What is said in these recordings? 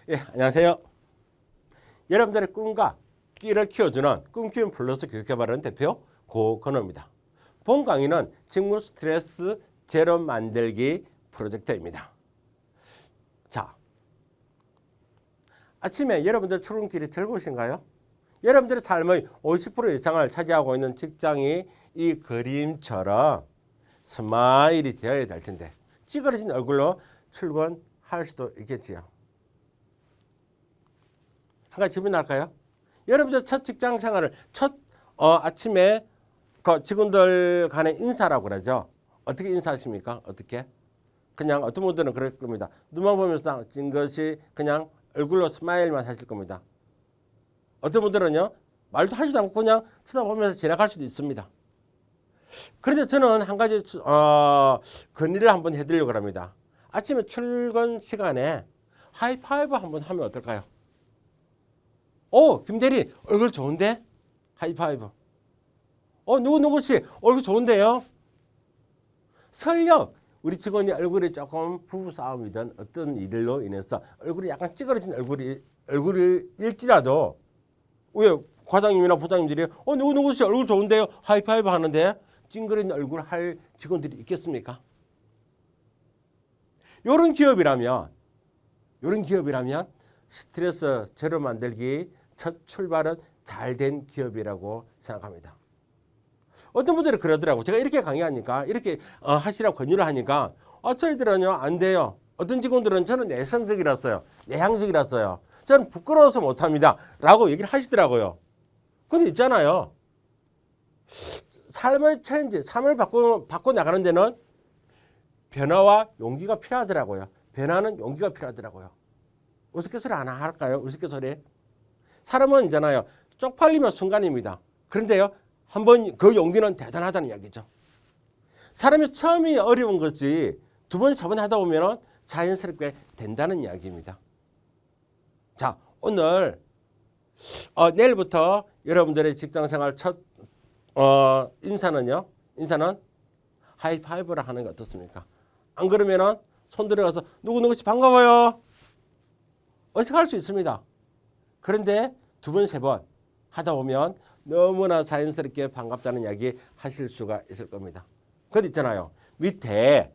예, 안녕하세요. 여러분들의 꿈과 끼를 키워주는 꿈키움 플러스 교육개발원 대표 고건호입니다. 본 강의는 직무 스트레스 제로 만들기 프로젝트입니다. 자, 아침에 여러분들 출근길이 즐거우신가요? 여러분들의 삶의 50% 이상을 차지하고 있는 직장이 이 그림처럼 스마일이 되어야 될 텐데 찌그러진 얼굴로 출근할 수도 있겠지요. 한 가지 질문 할까요? 여러분들 첫 직장 생활을 아침에 그 직원들 간의 인사라고 그러죠. 어떻게 인사하십니까? 어떻게? 그냥 어떤 분들은 그럴 겁니다. 눈만 보면서 찡긋이 그냥 얼굴로 스마일만 하실 겁니다. 어떤 분들은요, 말도 하지도 않고 그냥 쳐다보면서 지나갈 수도 있습니다. 그런데 저는 한 가지 건의를 한번 해드리려고 합니다. 아침에 출근 시간에 하이파이브 한번 하면 어떨까요? 오, 김대리 얼굴 좋은데? 하이파이브. 누구씨 얼굴 좋은데요? 설령 우리 직원이 얼굴이 조금 부부싸움이든 어떤 일로 인해서 얼굴이 약간 찌그러진 얼굴일지라도 왜 과장님이나 부장님들이 누구씨 얼굴 좋은데요? 하이파이브 하는데 찡그러진 얼굴 할 직원들이 있겠습니까? 요런 기업이라면 스트레스 제로 만들기 첫 출발은 잘된 기업이라고 생각합니다. 어떤 분들이 그러더라고. 제가 이렇게 강의하니까 이렇게 하시라고 권유를 하니까 저희들은요 안 돼요. 어떤 직원들은 저는 내성적이라서요. 내향적이라서요. 저는 부끄러워서 못합니다. 라고 얘기를 하시더라고요. 근데 있잖아요. 삶의 체인지, 삶을 바꿔 나가는 데는 변화와 용기가 필요하더라고요. 변화는 용기가 필요하더라고요. 우스갯소리 하나 할까요? 우스갯소리. 사람은 있잖아요. 쪽팔리면 순간입니다. 그런데요. 한번 그 용기는 대단하다는 이야기죠. 사람이 처음이 어려운 거지 두 번, 세 번 하다 보면 자연스럽게 된다는 이야기입니다. 자, 오늘 내일부터 여러분들의 직장생활 첫 인사는 하이파이브를 하는 게 어떻습니까? 안 그러면은 손 들어가서 누구씨 반가워요. 어색할 수 있습니다. 그런데 두 번, 세 번 하다 보면 너무나 자연스럽게 반갑다는 이야기 하실 수가 있을 겁니다. 그것 있잖아요. 밑에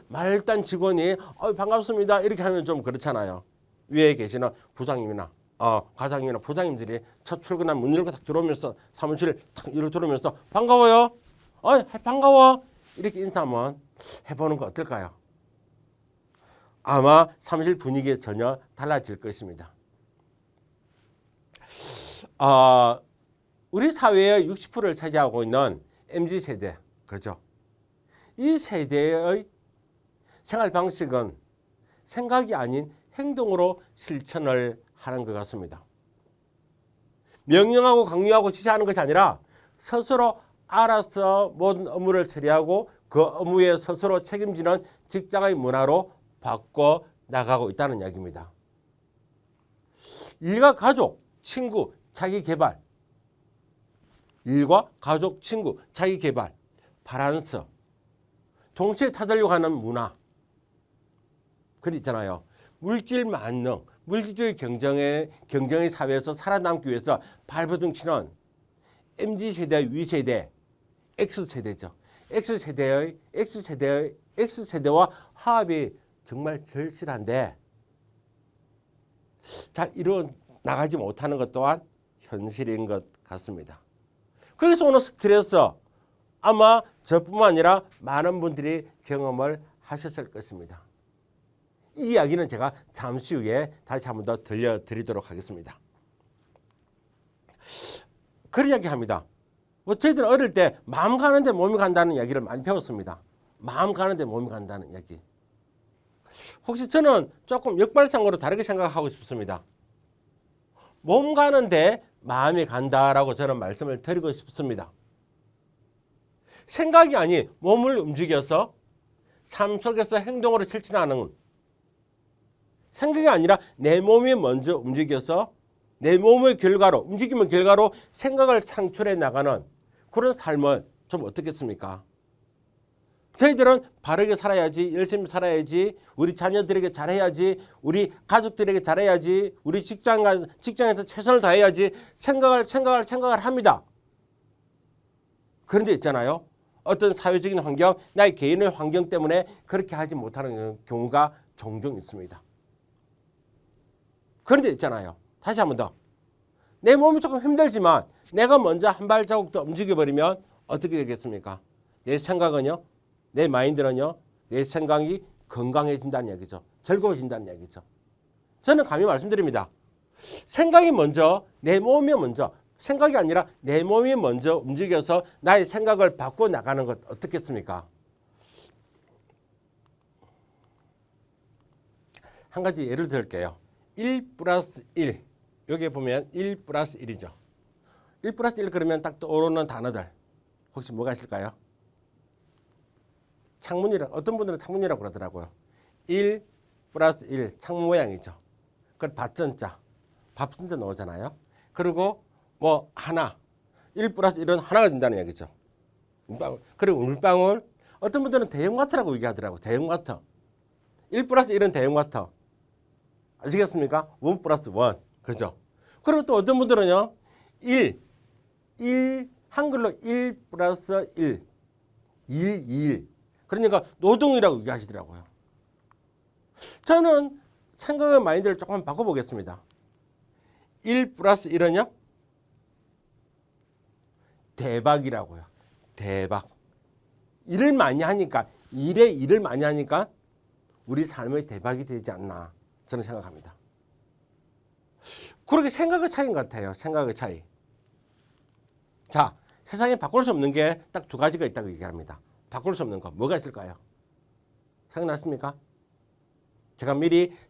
말단 직원이 반갑습니다 이렇게 하면 좀 그렇잖아요. 위에 계시는 부장님이나 과장님이나 부장님들이 첫 출근한 문 열고 딱 들어오면서 사무실 탁 열고 들어오면서 반가워요. 반가워. 이렇게 인사 한번 해보는 거 어떨까요? 아마 사무실 분위기 전혀 달라질 것입니다. 우리 사회의 60%를 차지하고 있는 MZ세대, 그죠? 이 세대의 생활 방식은 생각이 아닌 행동으로 실천을 하는 것 같습니다. 명령하고 강요하고 지시하는 것이 아니라 스스로 알아서 모든 업무를 처리하고 그 업무에 스스로 책임지는 직장의 문화로 바꿔 나가고 있다는 이야기입니다. 일과 가족, 친구, 자기 개발. 일과 가족, 친구, 자기 개발. 바란스. 동시에 찾으려고 하는 문화. 그거 있잖아요. 물질 만능, 물질주의 경쟁의 사회에서 살아남기 위해서 발버둥 치는 MZ세대, 위세대, X세대죠. X세대와 화합이 정말 절실한데 잘 이루어 나가지 못하는 것 또한 현실인 것 같습니다. 그래서 오늘 스트레스 아마 저뿐만 아니라 많은 분들이 경험을 하셨을 것입니다. 이 이야기는 제가 잠시 후에 다시 한 번 더 들려드리도록 하겠습니다. 그런 이야기 합니다. 저희들은 어릴 때 마음 가는데 몸이 간다는 이야기를 많이 배웠습니다. 마음 가는데 몸이 간다는 이야기. 혹시 저는 조금 역발상으로 다르게 생각하고 싶습니다. 몸 가는데 마음이 간다라고 저는 말씀을 드리고 싶습니다. 생각이 아닌 몸을 움직여서 삶 속에서 행동으로 실천하는 생각이 아니라 내 몸이 먼저 움직여서 내 몸의 움직임의 결과로 생각을 창출해 나가는 그런 삶은 좀 어떻겠습니까? 저희들은 바르게 살아야지, 열심히 살아야지, 우리 자녀들에게 잘해야지, 우리 가족들에게 잘해야지, 우리 직장에서 최선을 다해야지 생각을 합니다. 그런데 있잖아요. 어떤 사회적인 환경, 나의 개인의 환경 때문에 그렇게 하지 못하는 경우가 종종 있습니다. 그런데 있잖아요. 다시 한 번 더. 내 몸이 조금 힘들지만 내가 먼저 한 발자국 더 움직여버리면 어떻게 되겠습니까? 내 생각은요, 내 마인드는요, 내 생각이 건강해진다는 얘기죠. 즐거워진다는 얘기죠. 저는 감히 말씀드립니다. 생각이 먼저, 내 몸이 먼저, 생각이 아니라 내 몸이 먼저 움직여서 나의 생각을 바꿔 나가는 것 어떻겠습니까? 한 가지 예를 들게요. 1 플러스 1. 여기 보면 1 플러스 1이죠. 1 플러스 1 그러면 딱 떠오르는 단어들 혹시 뭐가 있을까요? 창문이라, 어떤 분들은 창문이라고 그러더라고요. 1 플러스 1 창문 모양이죠. 그걸 밭전자, 밥전자 나오잖아요. 그리고 뭐 하나, 1 플러스 1은 하나가 된다는 얘기죠. 물방울. 그리고 물방울. 어떤 분들은 대형마트라고 얘기하더라고요. 대형마트. 1 플러스 1은 대형마트. 아시겠습니까? 1 플러스 1. 그죠? 그리고 또 어떤 분들은요. 1 한글로 1 플러스 1. 2. 그러니까 노동이라고 얘기하시더라고요. 저는 생각의 마인드를 조금 바꿔보겠습니다. 1 플러스 1은요. 대박이라고요. 대박. 일을 많이 하니까, 일을 많이 하니까 우리 삶의 대박이 되지 않나 저는 생각합니다. 그렇게 생각의 차이인 것 같아요. 생각의 차이. 자, 세상에 바꿀 수 없는 게 딱 두 가지가 있다고 얘기합니다. 바꿀 수 없는 거 뭐가 있을까요? 생각났습니까?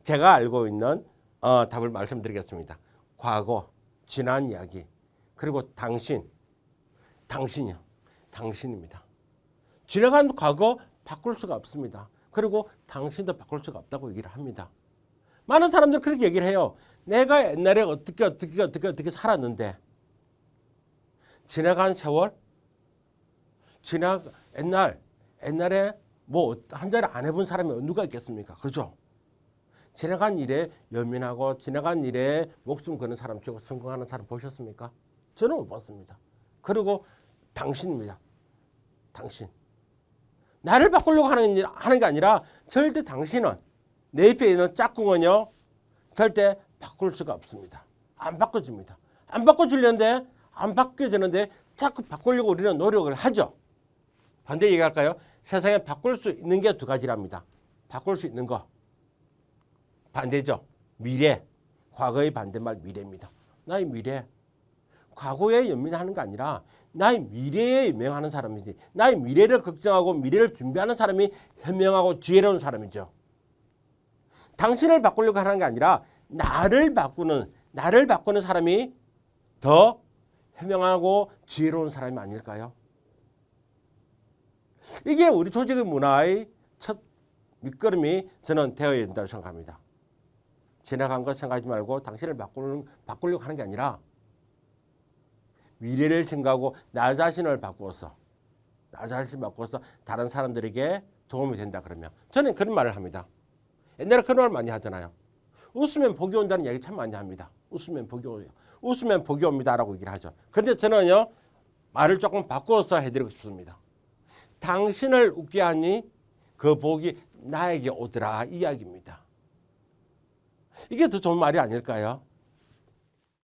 제가 알고 있는 답을 말씀드리겠습니다. 과거, 지난 이야기, 그리고 당신이요. 당신입니다. 지나간 과거 바꿀 수가 없습니다. 그리고 당신도 바꿀 수가 없다고 얘기를 합니다. 많은 사람들 그렇게 얘기를 해요. 내가 옛날에 어떻게 살았는데 지나간 세월, 옛날에 뭐 한 자리 안 해본 사람이 누가 있겠습니까? 그죠? 지나간 일에 연민하고 지나간 일에 목숨 거는 사람, 성공하는 사람 보셨습니까? 저는 못 봤습니다. 그리고 당신입니다. 당신. 나를 바꾸려고 하는 게 아니라 절대 당신은 내 옆에 있는 짝꿍은요. 절대 바꿀 수가 없습니다. 안 바꿔줍니다. 안 바꿔주려는데 안 바뀌어지는데 자꾸 바꾸려고 우리는 노력을 하죠. 반대 얘기할까요? 세상에 바꿀 수 있는 게 두 가지랍니다. 바꿀 수 있는 거. 반대죠. 미래. 과거의 반대말 미래입니다. 나의 미래. 과거에 연민하는 게 아니라 나의 미래에 연명하는 사람이지. 나의 미래를 걱정하고 미래를 준비하는 사람이 현명하고 지혜로운 사람이죠. 당신을 바꾸려고 하는 게 아니라 나를 바꾸는 사람이 더 현명하고 지혜로운 사람이 아닐까요? 이게 우리 조직의 문화의 첫 밑거름이 저는 되어야 된다고 생각합니다. 지나간 것 생각하지 말고 당신을 바꾸려고 하는 게 아니라 미래를 생각하고 나 자신을 바꾸어서 다른 사람들에게 도움이 된다 그러면 저는 그런 말을 합니다. 옛날에 그런 말 많이 하잖아요. 웃으면 복이 온다는 얘기 참 많이 합니다. 웃으면 복이 옵니다라고 얘기를 하죠. 그런데 저는요 말을 조금 바꿔서 해드리고 싶습니다. 당신을 웃게 하니 그 복이 나에게 오더라 이 이야기입니다. 이게 더 좋은 말이 아닐까요?